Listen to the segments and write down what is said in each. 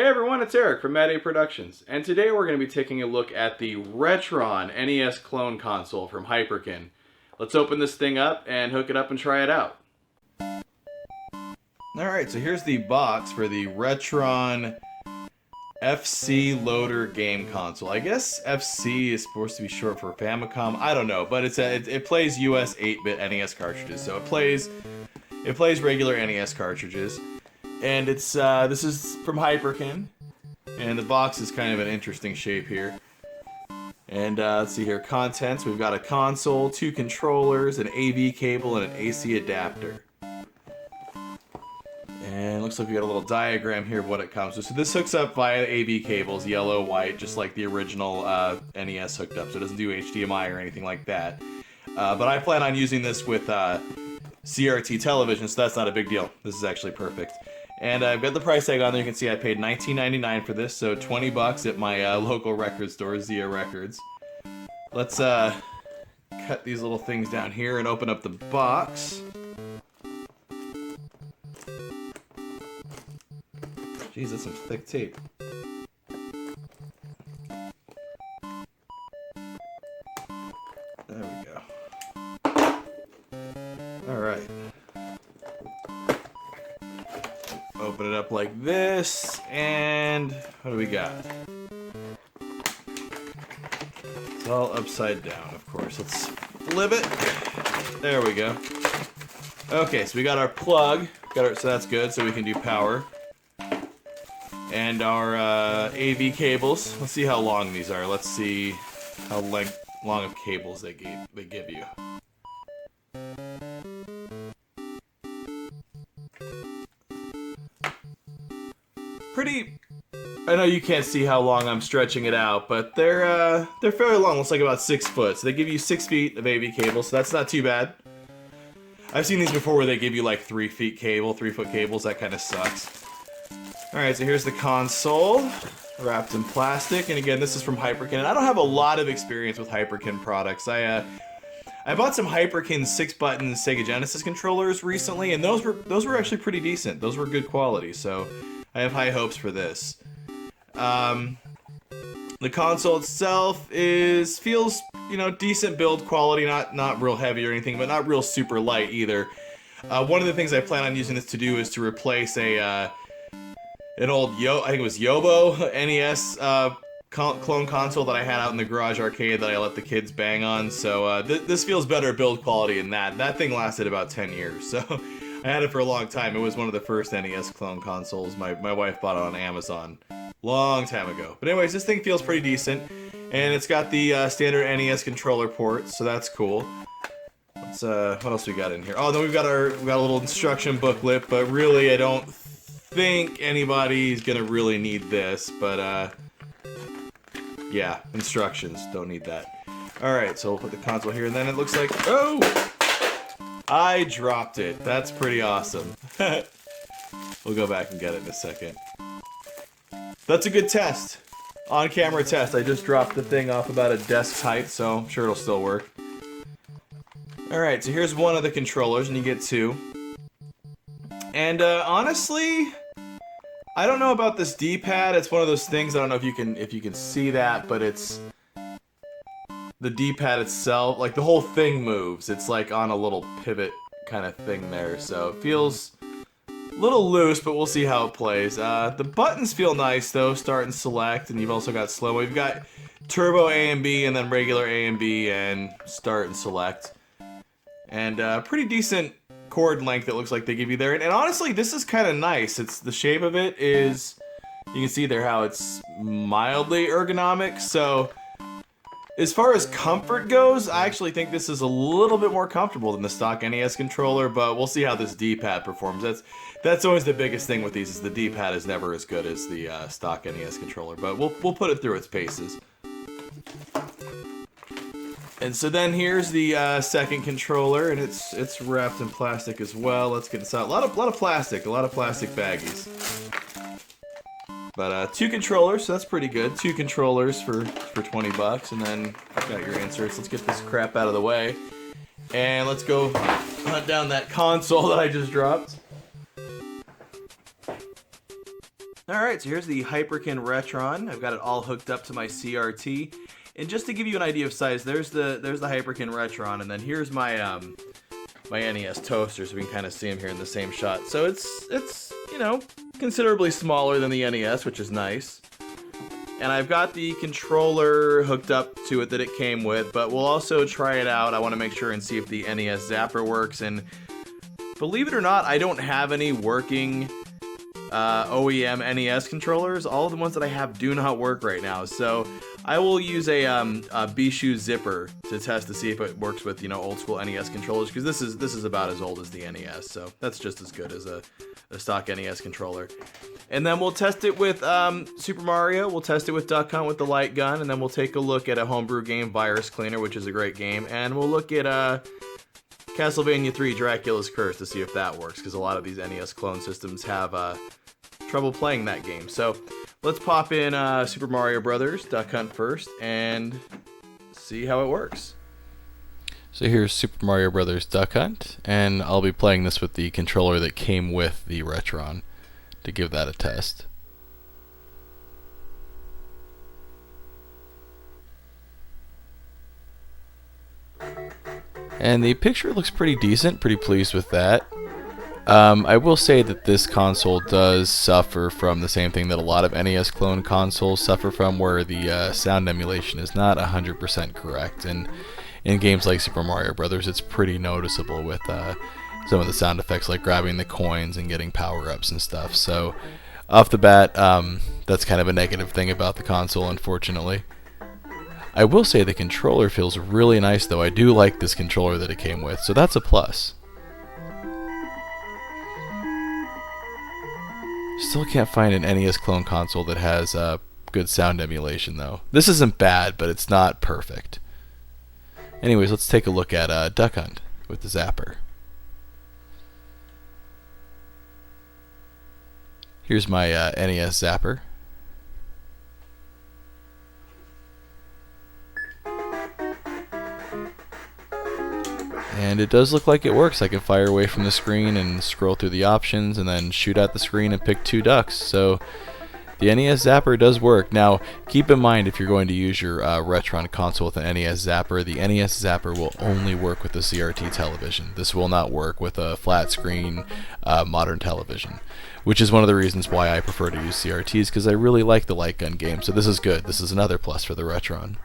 Hey everyone, it's Erik from Mad A Productions, and today we're going to be taking a look at the Retron NES clone console from Hyperkin. Let's open this thing up and hook it up and try it out. Alright, so here's the box for the Retron FC Loader game console. I guess FC is supposed to be short for Famicom, I don't know, but it plays US 8-bit NES cartridges, so it plays regular NES cartridges. And it's this is from Hyperkin, and the box is kind of an interesting shape here. And let's see here, contents. We've got a console, 2 controllers, an AV cable, and an AC adapter. And it looks like we got a little diagram here of what it comes with. So this hooks up via AV cables, yellow, white, just like the original NES hooked up. So it doesn't do HDMI or anything like that. But I plan on using this with CRT television, so that's not a big deal. This is actually perfect. And I've got the price tag on there. You can see I paid $19.99 for this, so $20 at my local record store, Zia Records. Let's cut these little things down here and open up the box. Jeez, that's some thick tape. There we go. Alright. Open it up like this, and what do we got? It's all upside down, of course. Let's flip it. There we go. Okay, so we got our plug. So that's good, so we can do power. And our AV cables. Let's see how long these are. Let's see how long of cables they give you. Pretty. I know you can't see how long I'm stretching it out, but they're fairly long. Looks like about 6 foot. So they give you 6 feet of AV cable, so that's not too bad. I've seen these before where they give you like 3 feet cable, 3-foot cables. That kind of sucks. All right, so here's the console, wrapped in plastic, and again, this is from Hyperkin. And I don't have a lot of experience with Hyperkin products. I bought some Hyperkin 6-button Sega Genesis controllers recently, and those were actually pretty decent. Those were good quality, so I have high hopes for this. The console itself feels, you know, decent build quality, not real heavy or anything, but not real super light either. One of the things I plan on using this to do is to replace an old I think it was Yobo NES clone console that I had out in the garage arcade that I let the kids bang on. So this feels better build quality than that. That thing lasted about 10 years, so I had it for a long time. It was one of the first NES clone consoles. My wife bought it on Amazon long time ago. But anyways, this thing feels pretty decent, and it's got the standard NES controller port, so that's cool. Let's what else we got in here? Oh, then we got a little instruction booklet, but really I don't think anybody's gonna really need this. But yeah, instructions, don't need that. All right, so we'll put the console here, and then it looks like, oh, I dropped it. That's pretty awesome. We'll go back and get it in a second. That's a good test. On-camera test. I just dropped the thing off about a desk height, so I'm sure it'll still work. Alright, so here's one of the controllers, and you get 2. And honestly, I don't know about this D-pad. It's one of those things, I don't know if you can see that, but it's the D-pad itself, like the whole thing moves. It's like on a little pivot kind of thing there, so it feels a little loose, but we'll see how it plays. The buttons feel nice though, start and select, and you've also got slow-mo. You've got turbo A and B, and then regular A and B, and start and select. And pretty decent chord length it looks like they give you there. And honestly, this is kind of nice. It's the shape of it is, you can see there how it's mildly ergonomic, so as far as comfort goes, I actually think this is a little bit more comfortable than the stock NES controller, but we'll see how this D-pad performs. That's always the biggest thing with these, is the D-pad is never as good as the stock NES controller, but we'll put it through its paces. And so then here's the second controller, and it's wrapped in plastic as well. Let's get this out. A lot of plastic baggies. But 2 controllers, so that's pretty good. 2 controllers for $20, and then I've got your inserts. Let's get this crap out of the way, and let's go hunt down that console that I just dropped. Alright, so here's the Hyperkin Retron. I've got it all hooked up to my CRT. And just to give you an idea of size, there's the Hyperkin Retron, and then here's my my NES toaster, so we can kind of see them here in the same shot. So it's you know, considerably smaller than the NES, which is nice. And I've got the controller hooked up to it that it came with, but we'll also try it out. I want to make sure and see if the NES Zapper works, and believe it or not, I don't have any working OEM NES controllers. All of the ones that I have do not work right now, so I will use a Bishu zipper to test to see if it works with, you know, old school NES controllers, because this is about as old as the NES, so that's just as good as a stock NES controller. And then we'll test it with Super Mario, we'll test it with Duck Hunt with the light gun, and then we'll take a look at a homebrew game, Virus Cleaner, which is a great game, and we'll look at Castlevania 3, Dracula's Curse, to see if that works, because a lot of these NES clone systems have trouble playing that game. So let's pop in Super Mario Brothers, Duck Hunt first, and see how it works. So here's Super Mario Brothers Duck Hunt, and I'll be playing this with the controller that came with the Retron to give that a test. And the picture looks pretty decent, pretty pleased with that. I will say that this console does suffer from the same thing that a lot of NES clone consoles suffer from, where the sound emulation is not 100% correct. And in games like Super Mario Brothers, it's pretty noticeable with some of the sound effects, like grabbing the coins and getting power-ups and stuff. So off the bat, that's kind of a negative thing about the console, unfortunately. I will say the controller feels really nice, though. I do like this controller that it came with, so that's a plus. Still can't find an NES clone console that has good sound emulation, though. This isn't bad, but it's not perfect. Anyways, let's take a look at Duck Hunt with the Zapper. Here's my NES Zapper. And it does look like it works. I can fire away from the screen and scroll through the options and then shoot at the screen and pick two ducks. So the NES Zapper does work. Now, keep in mind, if you're going to use your Retron console with an NES Zapper, the NES Zapper will only work with a CRT television. This will not work with a flat screen modern television, which is one of the reasons why I prefer to use CRTs, because I really like the light gun game. So this is good. This is another plus for the Retron.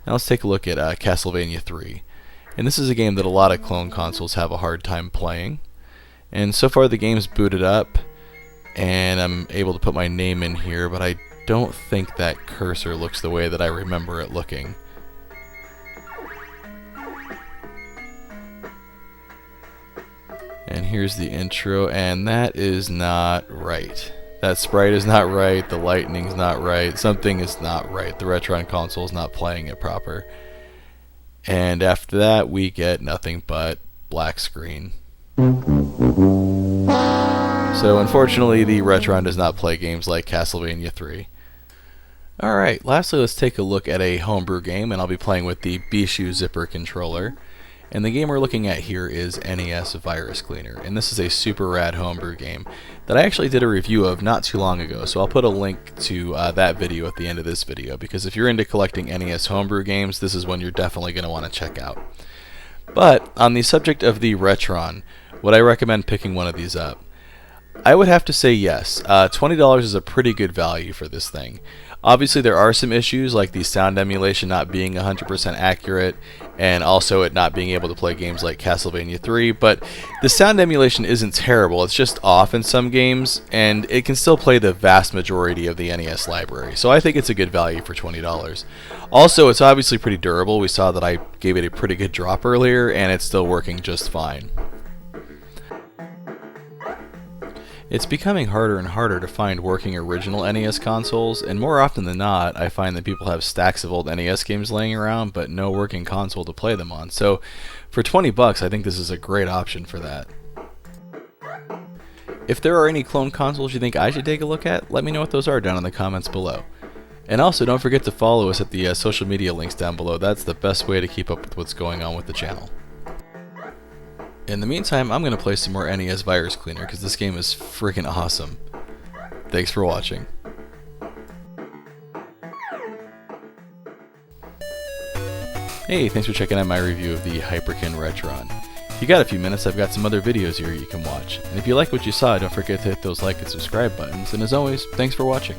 Now let's take a look at Castlevania 3. And this is a game that a lot of clone consoles have a hard time playing. And so far the game's booted up, and I'm able to put my name in here, but I don't think that cursor looks the way that I remember it looking. And here's the intro, and that is not right. That sprite is not right, the lighting's not right, something is not right. The Retron console is not playing it proper. And after that, we get nothing but black screen. So unfortunately, the Retron does not play games like Castlevania 3. Alright, lastly, let's take a look at a homebrew game, and I'll be playing with the Bishu zipper controller. And the game we're looking at here is NES Virus Cleaner, and this is a super rad homebrew game that I actually did a review of not too long ago, so I'll put a link to that video at the end of this video, because if you're into collecting NES homebrew games, this is one you're definitely going to want to check out. But on the subject of the Retron, would I recommend picking one of these up? I would have to say yes. $20 is a pretty good value for this thing. Obviously there are some issues, like the sound emulation not being 100% accurate, and also it not being able to play games like Castlevania 3, but the sound emulation isn't terrible. It's just off in some games, and it can still play the vast majority of the NES library, so I think it's a good value for $20. Also, it's obviously pretty durable. We saw that I gave it a pretty good drop earlier, and it's still working just fine. It's becoming harder and harder to find working original NES consoles, and more often than not, I find that people have stacks of old NES games laying around, but no working console to play them on. So, for $20, I think this is a great option for that. If there are any clone consoles you think I should take a look at, let me know what those are down in the comments below. And also, don't forget to follow us at the social media links down below. That's the best way to keep up with what's going on with the channel. In the meantime, I'm going to play some more NES Virus Cleaner, because this game is freaking awesome. Thanks for watching. Hey, thanks for checking out my review of the Hyperkin Retron. If you got a few minutes, I've got some other videos here you can watch. And if you like what you saw, don't forget to hit those like and subscribe buttons. And as always, thanks for watching.